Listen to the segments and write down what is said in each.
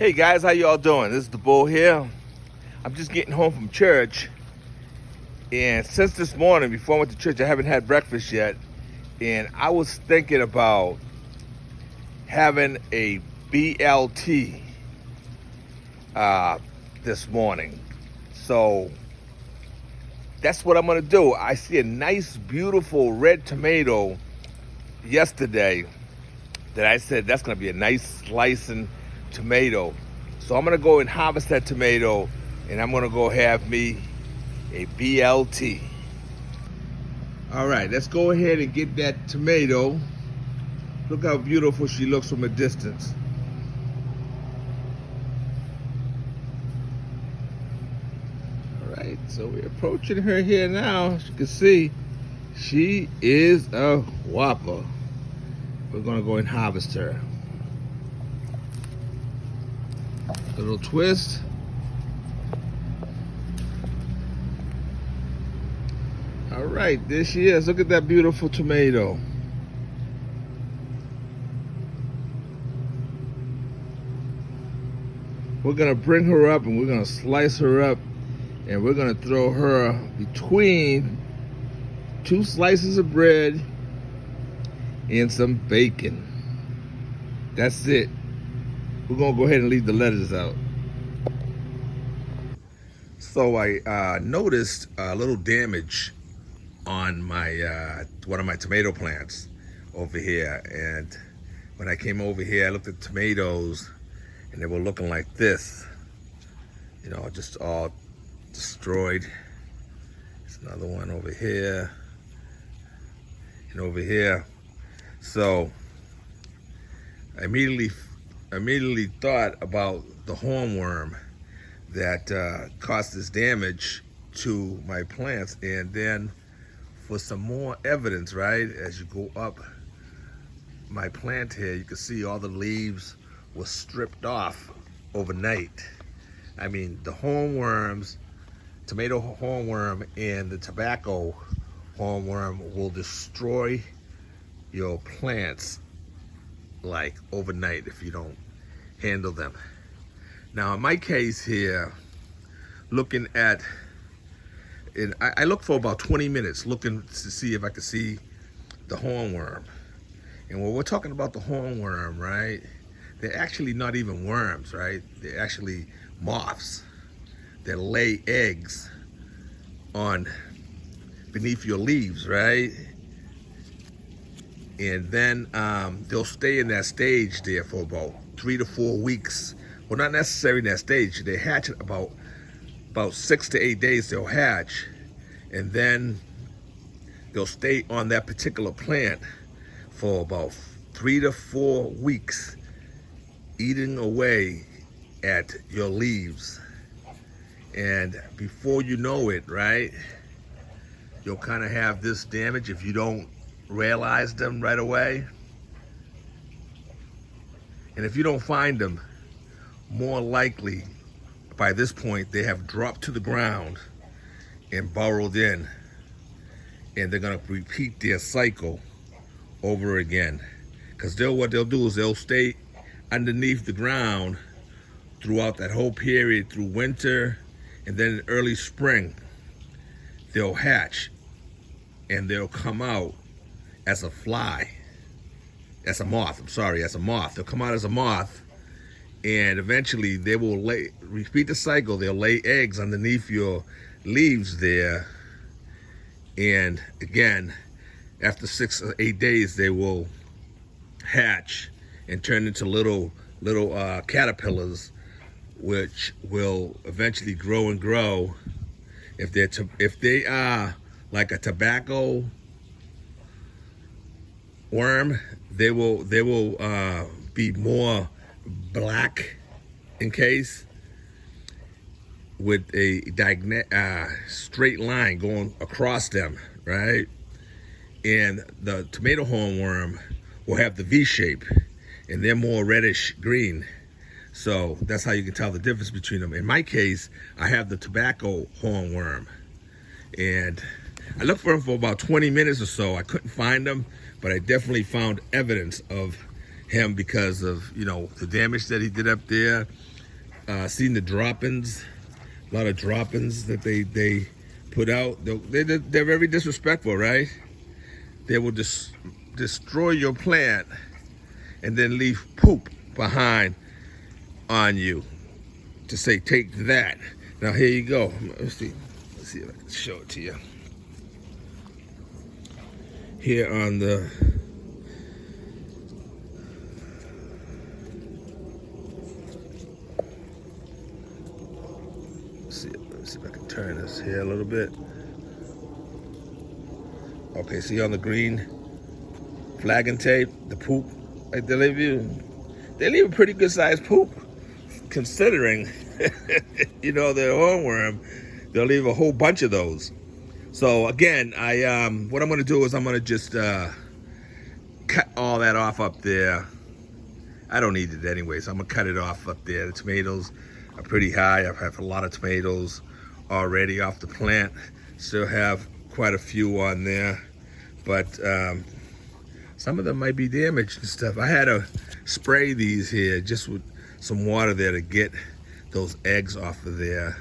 Hey guys, how y'all doing? This is the Bull here. I'm just getting home from church, and since this morning, before I went to church, I haven't had breakfast yet, and I was thinking about having a BLT this morning. So that's what I'm gonna do. I see a nice, beautiful red tomato yesterday that I said that's gonna be a nice slicing tomato. So I'm gonna go and harvest that tomato, and I'm gonna go have me a BLT. All right, let's go ahead and get that tomato. Look how beautiful she looks from a distance. All right, so we're approaching her here now. As you can see, she is a whopper. We're gonna go and harvest her. A little twist. All right, there she is. Look at that beautiful tomato. We're gonna bring her up and we're gonna slice her up, and we're gonna throw her between 2 slices of bread and some bacon. That's it. We're gonna go ahead and leave the lettuce out. So I noticed a little damage on my one of my tomato plants over here, and when I came over here, I looked at tomatoes, and they were looking like this. You know, just all destroyed. There's another one over here, and over here. So I immediately thought about the hornworm that caused this damage to my plants. And then for some more evidence, right, as you go up my plant here, you can see all the leaves were stripped off overnight. I mean, the hornworms, tomato hornworm and the tobacco hornworm will destroy your plants like overnight if you don't handle them. Now in my case here, looking at, and I looked for about 20 minutes looking to see if I could see the hornworm. And when we're talking about the hornworm, right, they're actually not even worms, right? They're actually moths that lay eggs on beneath your leaves, right? And then they'll stay in that stage there for about 3 to 4 weeks. Well, not necessarily in that stage. They hatch at about 6 to 8 days. They'll hatch, and then they'll stay on that particular plant for about 3 to 4 weeks, eating away at your leaves. And before you know it, right, you'll kind of have this damage if you don't realize them right away. And if you don't find them, more likely by this point they have dropped to the ground and burrowed in, and they're gonna repeat their cycle over again. Because what they'll do is they'll stay underneath the ground throughout that whole period, through winter, and then in early spring they'll hatch and they'll come out as a fly, as a moth. They'll come out as a moth, and eventually they will repeat the cycle. They'll lay eggs underneath your leaves there, and again, after 6 or 8 days, they will hatch and turn into little caterpillars, which will eventually grow and grow. If they are like a tobacco worm, they will be more black in case, with a straight line going across them, right? And the tomato hornworm will have the V shape, and they're more reddish green. So that's how you can tell the difference between them. In my case, I have the tobacco hornworm, and I looked for them for about 20 minutes or so. I couldn't find them, but I definitely found evidence of him because of, you know, the damage that he did up there. Seen the droppings, a lot of droppings that they put out. They're very disrespectful, right? They will just destroy your plant and then leave poop behind on you to say, take that. Now here you go. Let's see if I can show it to you. Here on the let's see if I can turn this here a little bit. Okay, see on the green flagging tape, the poop, like they leave a pretty good sized poop, considering, you know, they're a hornworm. They'll leave a whole bunch of those. So again, what I'm gonna do is I'm gonna just cut all that off up there. I don't need it anyway, so I'm gonna cut it off up there. The tomatoes are pretty high. I have a lot of tomatoes already off the plant. Still have quite a few on there, but some of them might be damaged and stuff. I had to spray these here just with some water there to get those eggs off of there,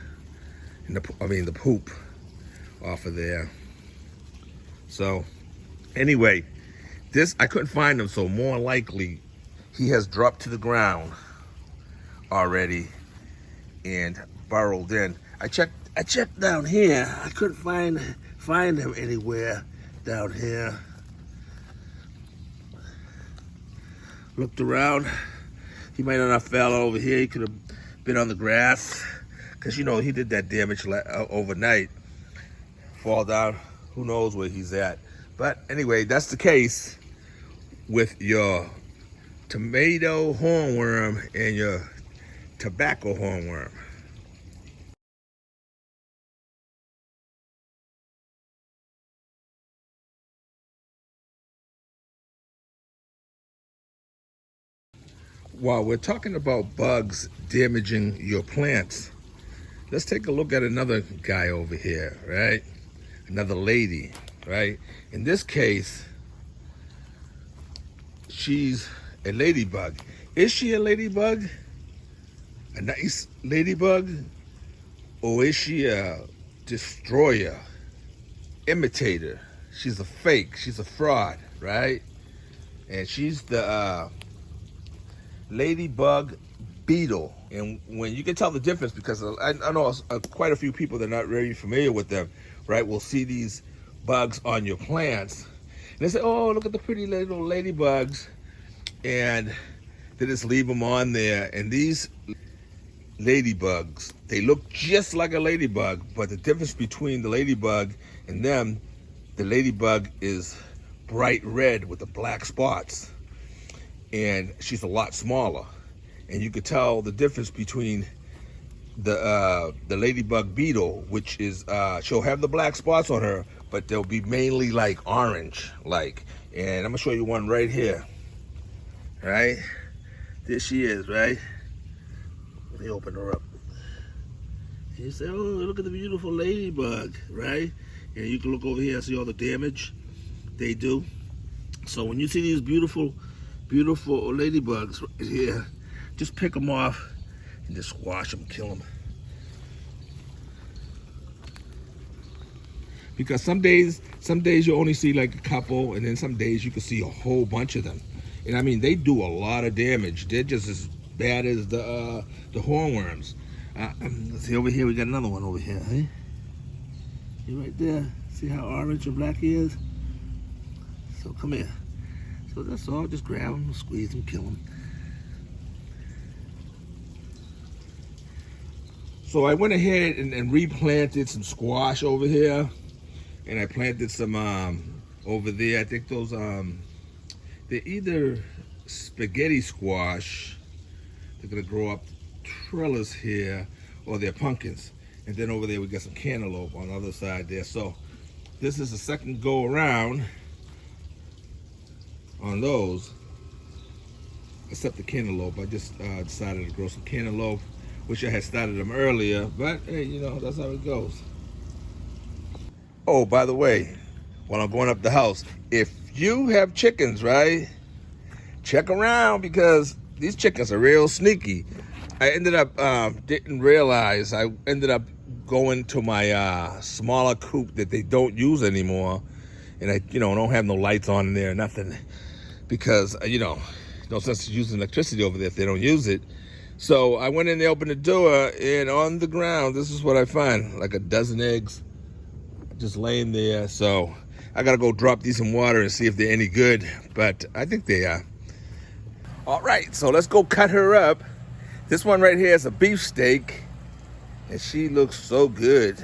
and the poop off of there. So anyway, this, I couldn't find him, so more likely he has dropped to the ground already and burrowed in. I checked down here. I couldn't find him anywhere down here. Looked around. He might not have fell over here. He could have been on the grass, because you know he did that damage overnight. Fall down. Who knows where he's at? But anyway, that's the case with your tomato hornworm and your tobacco hornworm. While we're talking about bugs damaging your plants, let's take a look at another guy over here, right? Another lady, right? In this case, she's a ladybug. Is she a ladybug? A nice ladybug? Or is she a destroyer, imitator? She's a fake, she's a fraud, right? And she's the Ladybug Beetle. And when you can tell the difference, because I know quite a few people that are not very familiar with them, right, will see these bugs on your plants and they say, oh, look at the pretty little ladybugs, and they just leave them on there. And these ladybugs, they look just like a ladybug, but the difference between the ladybug and them, the ladybug is bright red with the black spots, and she's a lot smaller. And you could tell the difference between the Ladybug Beetle, which is she'll have the black spots on her, but they'll be mainly like orange, like. And I'm gonna show you one right here. Right, there she is. Right, let me open her up. And you say, oh, look at the beautiful ladybug, right? And you can look over here and see all the damage they do. So when you see these beautiful ladybugs right here, just pick them off and just squash them, kill them. Because some days you only see like a couple, and then some days you can see a whole bunch of them. And I mean, they do a lot of damage. They're just as bad as the hornworms. Let's see, over here we got another one over here. Hey, you right there. See how orange and black he is? So come here. So that's all. Just grab them, squeeze them, kill them. So I went ahead and replanted some squash over here, and I planted some over there. I think those they're either spaghetti squash. They're gonna grow up trellis here, or they're pumpkins. And then over there we got some cantaloupe on the other side there. So this is the second go around on those, except the cantaloupe. I just decided to grow some cantaloupe. Wish I had started them earlier, but hey, you know, that's how it goes. Oh, by the way, while I'm going up the house, if you have chickens, right? check around because these chickens are real sneaky. I ended up, didn't realize, I ended up going to my smaller coop that they don't use anymore. And I, don't have no lights on in there, nothing. Because, no sense using electricity over there if they don't use it. So I went in there, opened the door, and on the ground, this is what I find. Like a dozen eggs just laying there. So I got to go drop these in water and see if they're any good. But I think they are. All right, so let's go cut her up. This one right here is a beefsteak, and she looks so good.